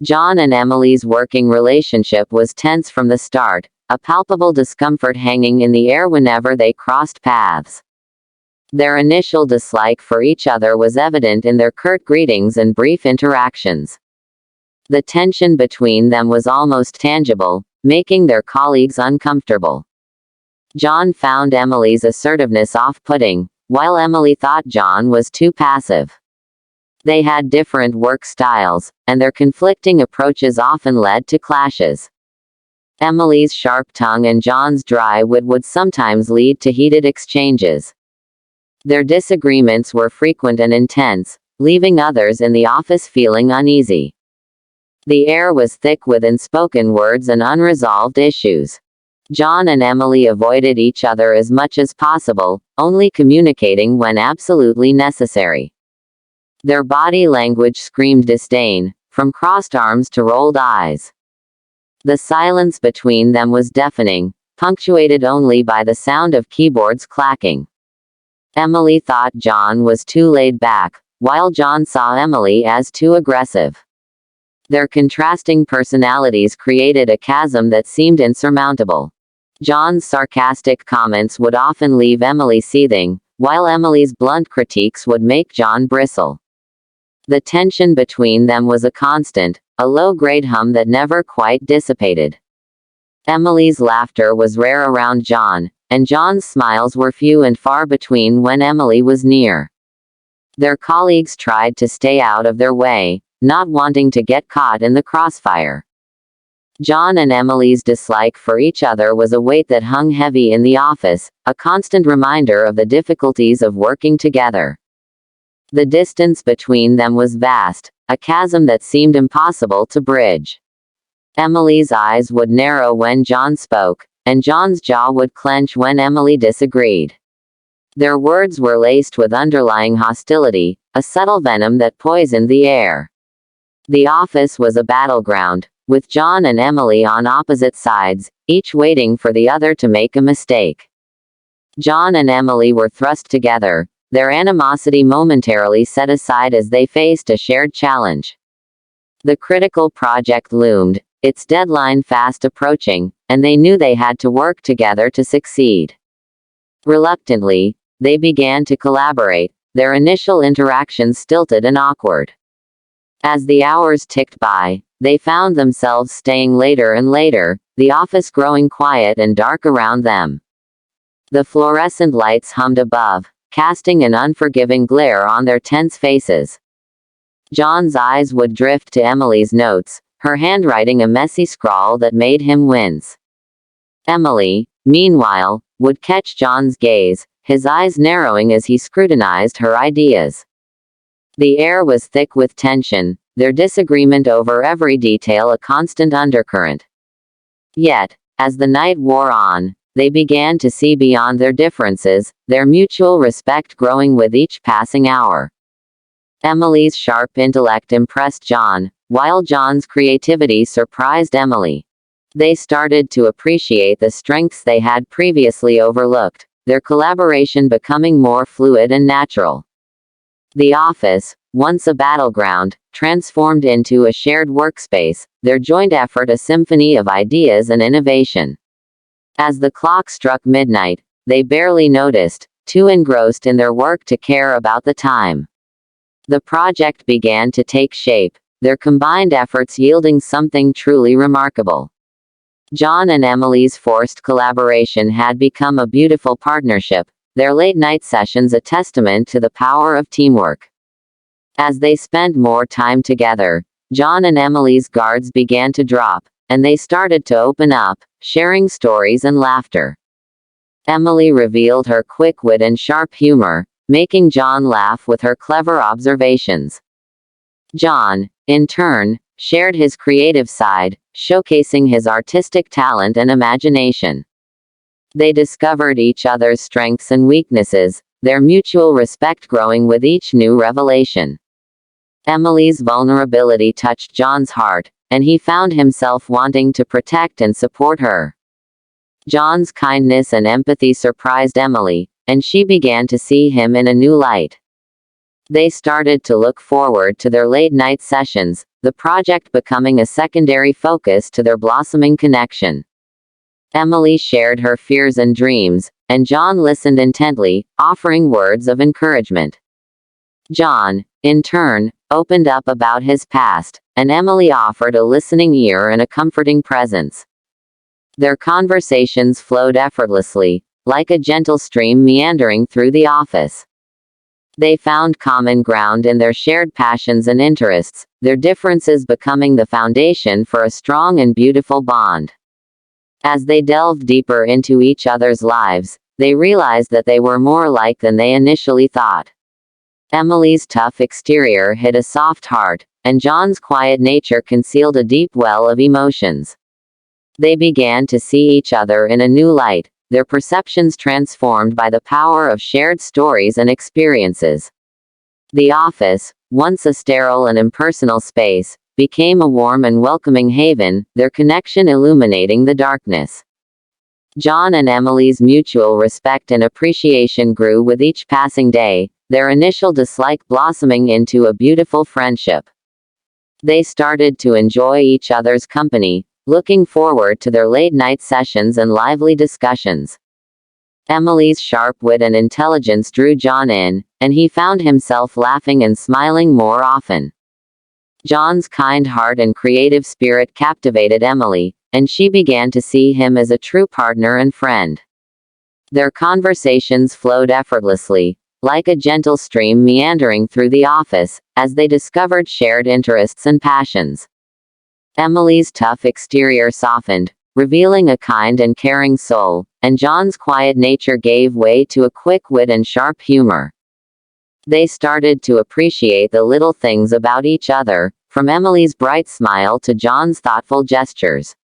John and Emily's working relationship was tense from the start, a palpable discomfort hanging in the air whenever they crossed paths. Their initial dislike for each other was evident in their curt greetings and brief interactions. The tension between them was almost tangible, making their colleagues uncomfortable. John found Emily's assertiveness off-putting, while Emily thought John was too passive. They had different work styles, and their conflicting approaches often led to clashes. Emily's sharp tongue and John's dry wit would sometimes lead to heated exchanges. Their disagreements were frequent and intense, leaving others in the office feeling uneasy. The air was thick with unspoken words and unresolved issues. John and Emily avoided each other as much as possible, only communicating when absolutely necessary. Their body language screamed disdain, from crossed arms to rolled eyes. The silence between them was deafening, punctuated only by the sound of keyboards clacking. Emily thought John was too laid back, while John saw Emily as too aggressive. Their contrasting personalities created a chasm that seemed insurmountable. John's sarcastic comments would often leave Emily seething, while Emily's blunt critiques would make John bristle. The tension between them was a constant, a low-grade hum that never quite dissipated. Emily's laughter was rare around John, and John's smiles were few and far between when Emily was near. Their colleagues tried to stay out of their way, not wanting to get caught in the crossfire. John and Emily's dislike for each other was a weight that hung heavy in the office, a constant reminder of the difficulties of working together. The distance between them was vast, a chasm that seemed impossible to bridge. Emily's eyes would narrow when John spoke, and John's jaw would clench when Emily disagreed. Their words were laced with underlying hostility, a subtle venom that poisoned the air. The office was a battleground, with John and Emily on opposite sides, each waiting for the other to make a mistake. John and Emily were thrust together, their animosity momentarily set aside as they faced a shared challenge. The critical project loomed, its deadline fast approaching, and they knew they had to work together to succeed. Reluctantly, they began to collaborate, their initial interactions stilted and awkward. As the hours ticked by, they found themselves staying later and later, the office growing quiet and dark around them. The fluorescent lights hummed above, casting an unforgiving glare on their tense faces. John's eyes would drift to Emily's notes, her handwriting a messy scrawl that made him wince. Emily, meanwhile, would catch John's gaze, his eyes narrowing as he scrutinized her ideas. The air was thick with tension, their disagreement over every detail a constant undercurrent. Yet, as the night wore on, they began to see beyond their differences, their mutual respect growing with each passing hour. Emily's sharp intellect impressed John, while John's creativity surprised Emily. They started to appreciate the strengths they had previously overlooked, their collaboration becoming more fluid and natural. The office, once a battleground, transformed into a shared workspace, their joint effort a symphony of ideas and innovation. As the clock struck midnight, they barely noticed, too engrossed in their work to care about the time. The project began to take shape, their combined efforts yielding something truly remarkable. John and Emily's forced collaboration had become a beautiful partnership, their late-night sessions a testament to the power of teamwork. As they spent more time together, John and Emily's guards began to drop, and they started to open up, sharing stories and laughter. Emily revealed her quick wit and sharp humor, making John laugh with her clever observations. John, in turn, shared his creative side, showcasing his artistic talent and imagination. They discovered each other's strengths and weaknesses, their mutual respect growing with each new revelation. Emily's vulnerability touched John's heart, and he found himself wanting to protect and support her. John's kindness and empathy surprised Emily, and she began to see him in a new light. They started to look forward to their late-night sessions, the project becoming a secondary focus to their blossoming connection. Emily shared her fears and dreams, and John listened intently, offering words of encouragement. John, in turn, opened up about his past, and Emily offered a listening ear and a comforting presence. Their conversations flowed effortlessly, like a gentle stream meandering through the office. They found common ground in their shared passions and interests, their differences becoming the foundation for a strong and beautiful bond. As they delved deeper into each other's lives, they realized that they were more alike than they initially thought. Emily's tough exterior hid a soft heart, and John's quiet nature concealed a deep well of emotions. They began to see each other in a new light, their perceptions transformed by the power of shared stories and experiences. The office, once a sterile and impersonal space, became a warm and welcoming haven, their connection illuminating the darkness. John and Emily's mutual respect and appreciation grew with each passing day, their initial dislike blossoming into a beautiful friendship. They started to enjoy each other's company, looking forward to their late-night sessions and lively discussions. Emily's sharp wit and intelligence drew John in, and he found himself laughing and smiling more often. John's kind heart and creative spirit captivated Emily, and she began to see him as a true partner and friend. Their conversations flowed effortlessly, like a gentle stream meandering through the office, as they discovered shared interests and passions. Emily's tough exterior softened, revealing a kind and caring soul, and John's quiet nature gave way to a quick wit and sharp humor. They started to appreciate the little things about each other, from Emily's bright smile to John's thoughtful gestures.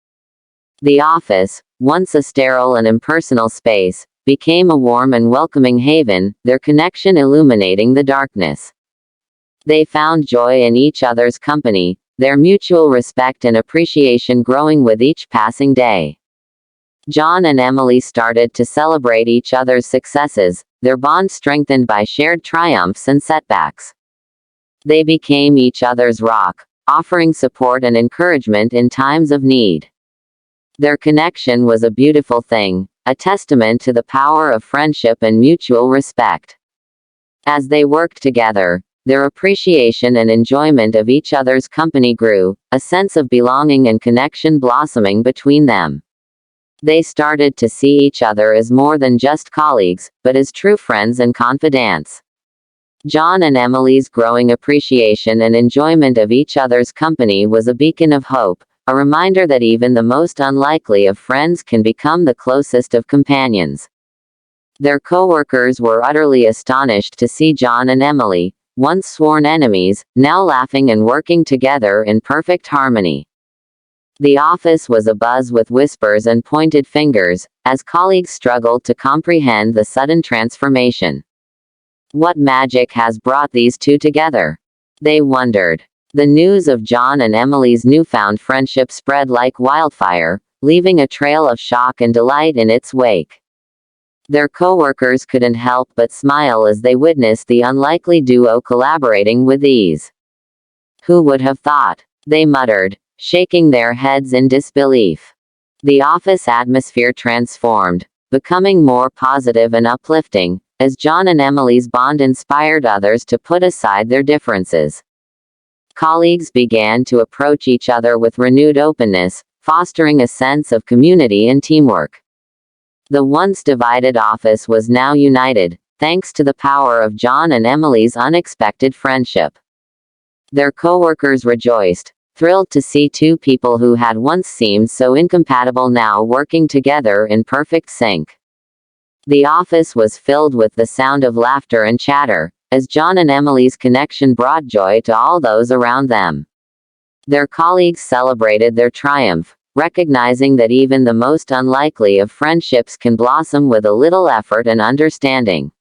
The office, once a sterile and impersonal space, became a warm and welcoming haven, their connection illuminating the darkness. They found joy in each other's company, their mutual respect and appreciation growing with each passing day. John and Emily started to celebrate each other's successes, their bond strengthened by shared triumphs and setbacks. They became each other's rock, offering support and encouragement in times of need. Their connection was a beautiful thing, a testament to the power of friendship and mutual respect. As they worked together, their appreciation and enjoyment of each other's company grew, a sense of belonging and connection blossoming between them. They started to see each other as more than just colleagues, but as true friends and confidants. John and Emily's growing appreciation and enjoyment of each other's company was a beacon of hope, a reminder that even the most unlikely of friends can become the closest of companions. Their co-workers were utterly astonished to see John and Emily, once sworn enemies, now laughing and working together in perfect harmony. The office was abuzz with whispers and pointed fingers, as colleagues struggled to comprehend the sudden transformation. What magic has brought these two together? They wondered. The news of John and Emily's newfound friendship spread like wildfire, leaving a trail of shock and delight in its wake. Their co-workers couldn't help but smile as they witnessed the unlikely duo collaborating with ease. Who would have thought? They muttered, shaking their heads in disbelief. The office atmosphere transformed, becoming more positive and uplifting, as John and Emily's bond inspired others to put aside their differences. Colleagues began to approach each other with renewed openness, fostering a sense of community and teamwork. The once divided office was now united, thanks to the power of John and Emily's unexpected friendship. Their co-workers rejoiced, thrilled to see two people who had once seemed so incompatible now working together in perfect sync. The office was filled with the sound of laughter and chatter, as John and Emily's connection brought joy to all those around them. Their colleagues celebrated their triumph, recognizing that even the most unlikely of friendships can blossom with a little effort and understanding.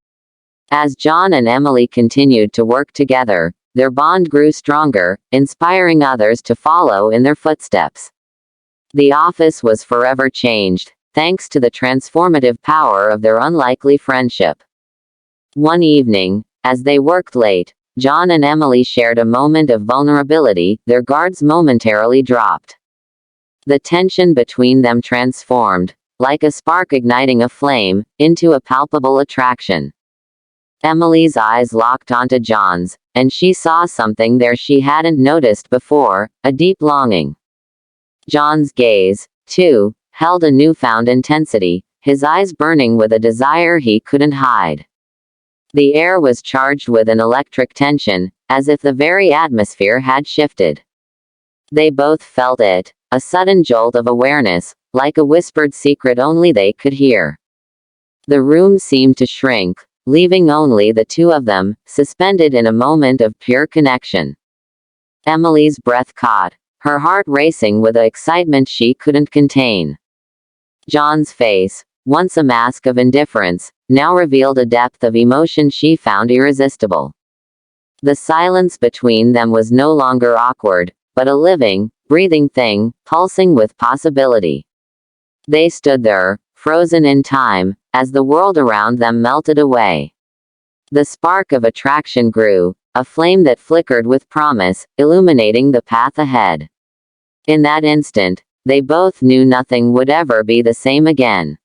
As John and Emily continued to work together, their bond grew stronger, inspiring others to follow in their footsteps. The office was forever changed, thanks to the transformative power of their unlikely friendship. One evening, as they worked late, John and Emily shared a moment of vulnerability, their guards momentarily dropped. The tension between them transformed, like a spark igniting a flame, into a palpable attraction. Emily's eyes locked onto John's, and she saw something there she hadn't noticed before, a deep longing. John's gaze, too, held a newfound intensity, his eyes burning with a desire he couldn't hide. The air was charged with an electric tension, as if the very atmosphere had shifted. They both felt it, a sudden jolt of awareness, like a whispered secret only they could hear. The room seemed to shrink, leaving only the two of them, suspended in a moment of pure connection. Emily's breath caught, her heart racing with an excitement she couldn't contain. John's face, once a mask of indifference, now revealed a depth of emotion she found irresistible. The silence between them was no longer awkward, but a living, breathing thing, pulsing with possibility. They stood there, frozen in time, as the world around them melted away. The spark of attraction grew, a flame that flickered with promise, illuminating the path ahead. In that instant, they both knew nothing would ever be the same again.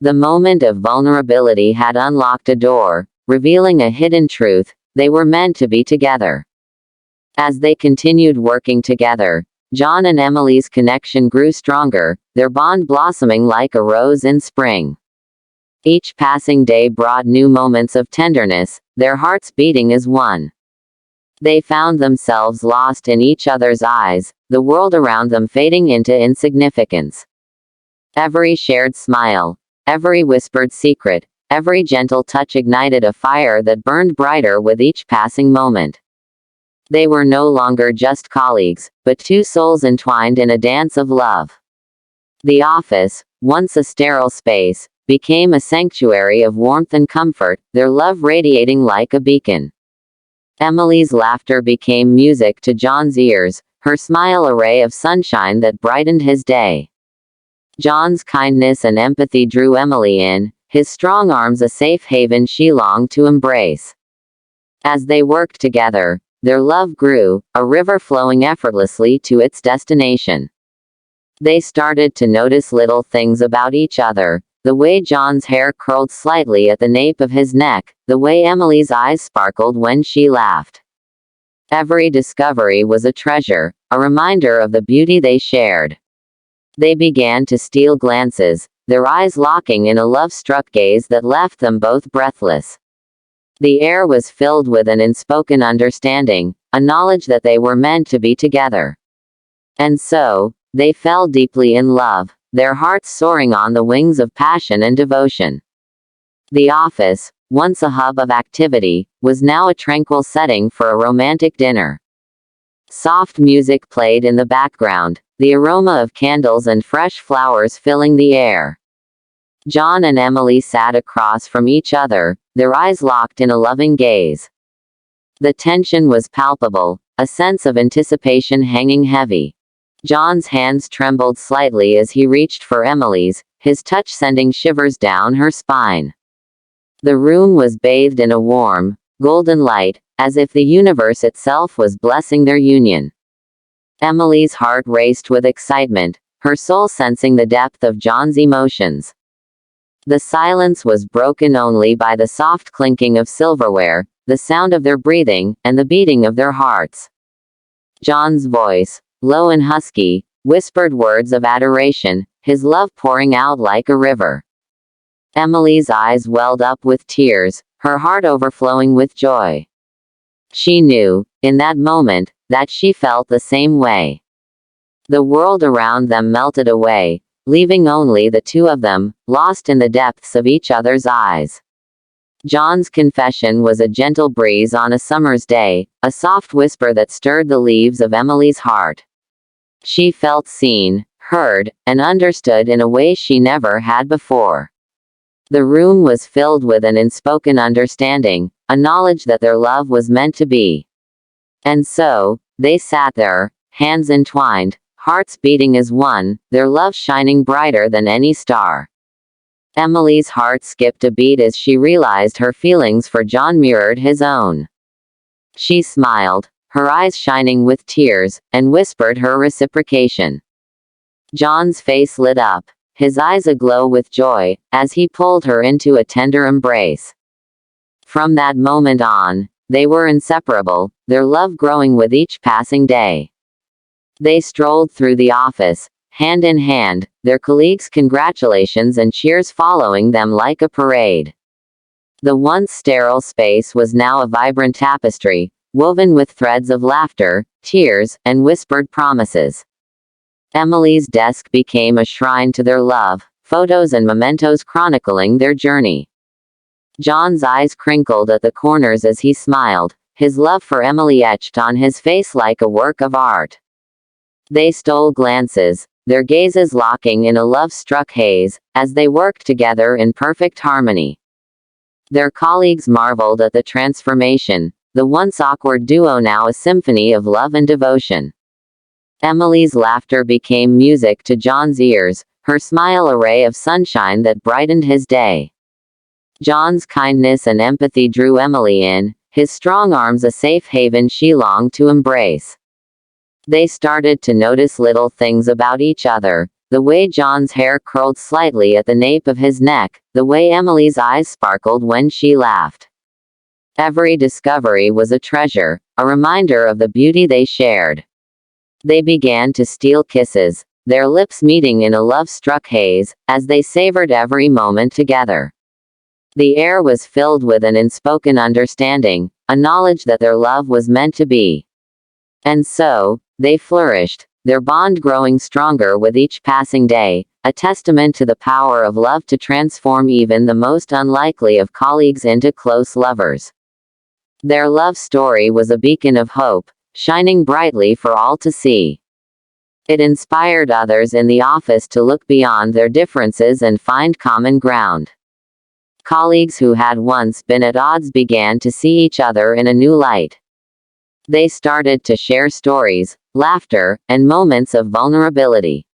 The moment of vulnerability had unlocked a door, revealing a hidden truth: they were meant to be together. As they continued working together, John and Emily's connection grew stronger, their bond blossoming like a rose in spring. Each passing day brought new moments of tenderness, their hearts beating as one. They found themselves lost in each other's eyes, the world around them fading into insignificance. Every shared smile, every whispered secret, every gentle touch ignited a fire that burned brighter with each passing moment. They were no longer just colleagues, but two souls entwined in a dance of love. The office, once a sterile space, became a sanctuary of warmth and comfort, their love radiating like a beacon. Emily's laughter became music to John's ears, her smile a ray of sunshine that brightened his day. John's kindness and empathy drew Emily in, his strong arms a safe haven she longed to embrace. As they worked together, their love grew, a river flowing effortlessly to its destination. They started to notice little things about each other: the way John's hair curled slightly at the nape of his neck, the way Emily's eyes sparkled when she laughed. Every discovery was a treasure, a reminder of the beauty they shared. They began to steal glances, their eyes locking in a love-struck gaze that left them both breathless. The air was filled with an unspoken understanding, a knowledge that they were meant to be together. And so, they fell deeply in love, their hearts soaring on the wings of passion and devotion. The office, once a hub of activity, was now a tranquil setting for a romantic dinner. Soft music played in the background, the aroma of candles and fresh flowers filling the air. John and Emily sat across from each other, their eyes locked in a loving gaze. The tension was palpable, a sense of anticipation hanging heavy. John's hands trembled slightly as he reached for Emily's, his touch sending shivers down her spine. The room was bathed in a warm, golden light, as if the universe itself was blessing their union. Emily's heart raced with excitement, her soul sensing the depth of John's emotions. The silence was broken only by the soft clinking of silverware, the sound of their breathing, and the beating of their hearts. John's voice, low and husky, whispered words of adoration, his love pouring out like a river. Emily's eyes welled up with tears, her heart overflowing with joy. She knew, in that moment, that she felt the same way. The world around them melted away, leaving only the two of them, lost in the depths of each other's eyes. John's confession was a gentle breeze on a summer's day, a soft whisper that stirred the leaves of Emily's heart. She felt seen, heard, and understood in a way she never had before. The room was filled with an unspoken understanding, a knowledge that their love was meant to be. And so, they sat there, hands entwined, hearts beating as one, their love shining brighter than any star. Emily's heart skipped a beat as she realized her feelings for John mirrored his own. She smiled, her eyes shining with tears, and whispered her reciprocation. John's face lit up, his eyes aglow with joy, as he pulled her into a tender embrace. From that moment on, they were inseparable, their love growing with each passing day. They strolled through the office, hand in hand, their colleagues' congratulations and cheers following them like a parade. The once sterile space was now a vibrant tapestry, woven with threads of laughter, tears, and whispered promises. Emily's desk became a shrine to their love, photos and mementos chronicling their journey. John's eyes crinkled at the corners as he smiled, his love for Emily etched on his face like a work of art. They stole glances, their gazes locking in a love-struck haze, as they worked together in perfect harmony. Their colleagues marveled at the transformation, the once awkward duo now a symphony of love and devotion. Emily's laughter became music to John's ears, her smile a ray of sunshine that brightened his day. John's kindness and empathy drew Emily in, his strong arms a safe haven she longed to embrace. They started to notice little things about each other, the way John's hair curled slightly at the nape of his neck, the way Emily's eyes sparkled when she laughed. Every discovery was a treasure, a reminder of the beauty they shared. They began to steal kisses, their lips meeting in a love-struck haze, as they savored every moment together. The air was filled with an unspoken understanding, a knowledge that their love was meant to be. And so, they flourished, their bond growing stronger with each passing day, a testament to the power of love to transform even the most unlikely of colleagues into close lovers. Their love story was a beacon of hope, shining brightly for all to see. It inspired others in the office to look beyond their differences and find common ground. Colleagues who had once been at odds began to see each other in a new light. They started to share stories, laughter, and moments of vulnerability.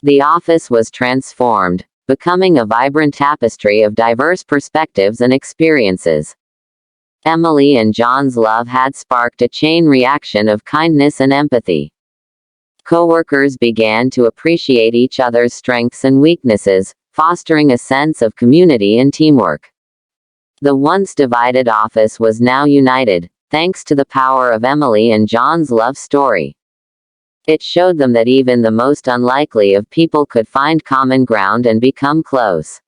The office was transformed, becoming a vibrant tapestry of diverse perspectives and experiences. Emily and John's love had sparked a chain reaction of kindness and empathy. Coworkers began to appreciate each other's strengths and weaknesses, fostering a sense of community and teamwork. The once divided office was now united, thanks to the power of Emily and John's love story. It showed them that even the most unlikely of people could find common ground and become close.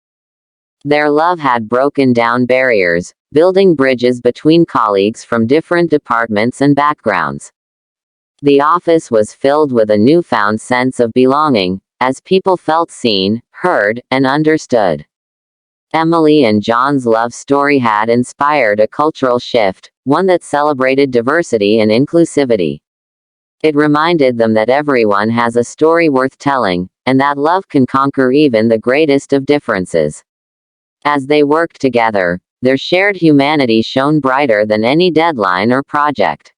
Their love had broken down barriers, building bridges between colleagues from different departments and backgrounds. The office was filled with a newfound sense of belonging, as people felt seen, heard, and understood. Emily and John's love story had inspired a cultural shift, one that celebrated diversity and inclusivity. It reminded them that everyone has a story worth telling, and that love can conquer even the greatest of differences. As they worked together, their shared humanity shone brighter than any deadline or project.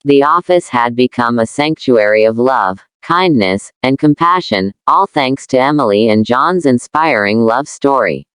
The office had become a sanctuary of love, kindness, and compassion, all thanks to Emily and John's inspiring love story.